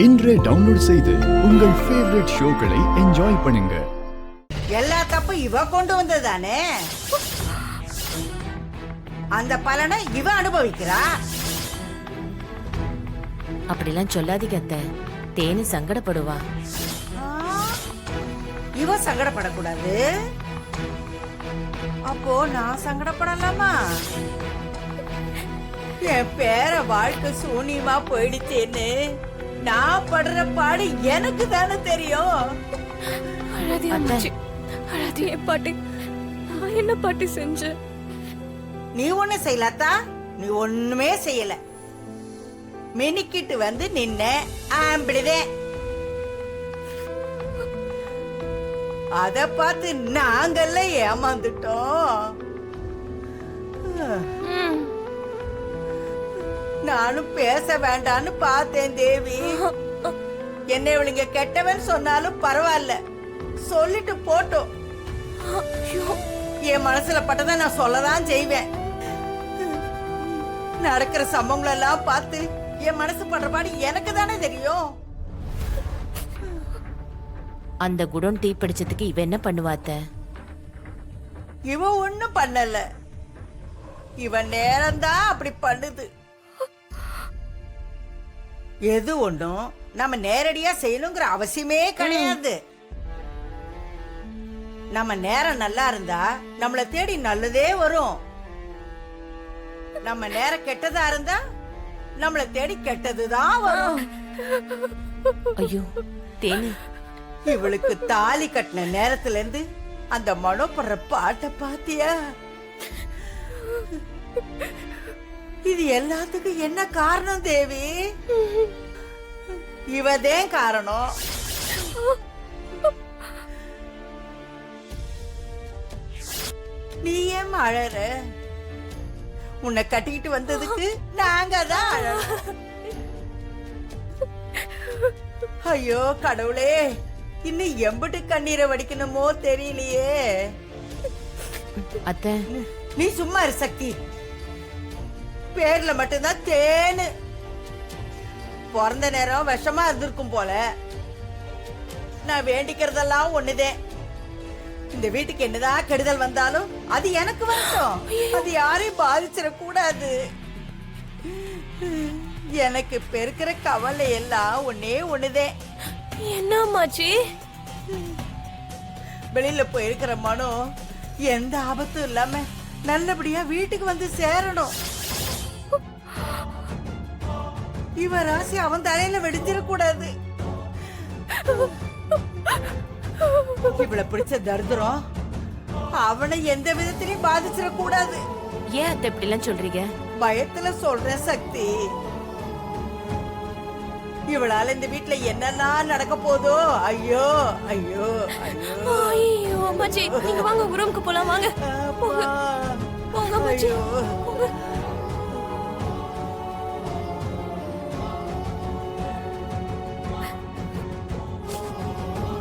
இன்றே டவுன்லோட் செய்து உங்கள் ஃபேவரட் ஷோக்களை என்ஜாய் பண்ணுங்க. எல்லா தப்பு இவ கொண்டு வந்ததானே, அந்த பலனை இவ அனுபவிக்கிறா. அப்படிலாம் சொல்லாதீங்க அத்தை, தேனி சங்கடப்படுவா. இவ சங்கடப்படக்கூடாது, அப்போ நான் சங்கடப்படலாமா? என் பேர வாழ்க்கை சூனியமா போயிடுச்சேன்னு நான் படுற பாடு எனக்கு தானே தெரியும். பாட்டி, நான் என்ன பாட்டி செஞ்ச? நீ ஒண்ணு செய்யலத்தா, நீ ஒண்ணுமே செய்யல. மினிக்கிட்டு வந்து நின்ன ஆம்பிடுதே. அத பார்த்து நாங்கல்ல ஏமாந்துட்டோம். நானும் பேச வேண்டான்னு பார்த்தேன் தேவி. என்ன இவளுங்க கெட்டவன் சொன்னாலும் பரவாயில்ல, சொல்லிட்டு போட்டோம். என் மனசுல பட்டதை நான் சொல்லதான் செய்வேன். நடக்கிற சம்பவங்கள் எல்லாம் பார்த்து என் மனசு பண்ற பாடு எனக்கு தானே தெரியும். அந்த குடோன் டீ பிடிச்சதுக்கு இவ என்ன பண்ணுவாத்த? இவ ஒண்ணும் பண்ணல, இவன் நேரம்தான் அப்படி பண்ணுது. எது ஒண்ணும் நம்ம நேரடியா செய்யணுங்கிற அவசியமே கிடையாது. நம்ம நேரம் நல்லா இருந்தா நம்மள தேடி நல்லதே வரும். நம்ம நேரம் கெட்டதா இருந்தா நம்மள தேடி கெட்டதுதான் வரும். ஐயோ தேனி, இவளுக்கு தாலி கட்டின நேரத்துல இருந்து அந்த மனோப்படுற பாட்டை பாத்தியா? இது எல்லாத்துக்கும் என்ன காரணம் தேவி? இவதே காரணம். நீ ஏன் அழற? உன்னை கட்டிக்கிட்டு வந்ததுக்கு நாங்க தான் அழறோம். ஐயோ கடவுளே, இன்னும் எம்பிட்டு கண்ணீரை வடிக்கணுமோ தெரியலையே. அத்தை நீ சும்மா இரு சக்தி. பேர்ல மட்டும்தான் தேனு, பிறந்த நேரம் விஷமா இருந்திருக்கும் போல. நான் வேண்டிக்கிறதெல்லாம் ஒண்ணுதே, இந்த வீட்டுக்கு என்னதான் கெடுதல் வந்தாலும் அது எனக்கு வரட்டும், அது யாரையும் பாதிச்சிட கூடாது. எனக்கு பெருக்கிற கவலை எல்லாம் ஒன்னே ஒண்ணுதே. என்னமாச்சி? வெளியில போயிருக்கிற மனோ எந்த ஆபத்தும் இல்லாம நல்லபடியா வீட்டுக்கு வந்து சேரணும். இவ ராசி அவன் தலையில வெடிச்சிடக்கூடாது. இவளை பிடிச்ச தரித்திரம் அவனை எந்த விதத்திலையும் பாதிச்சிடக்கூடாது. ஏன் அத்தை இப்படி எல்லாம் சொல்றீங்க? பயத்துல சொல்றேன் சக்தி. இவளால இந்த வீட்டுல என்னெல்லாம் நடக்க போதோ. ஐயோ ஐயோ ஐயோ அம்மாச்சி, நீங்க வாங்க, ரூமுக்கு போலாம். வாங்க போங்க அம்மாச்சி.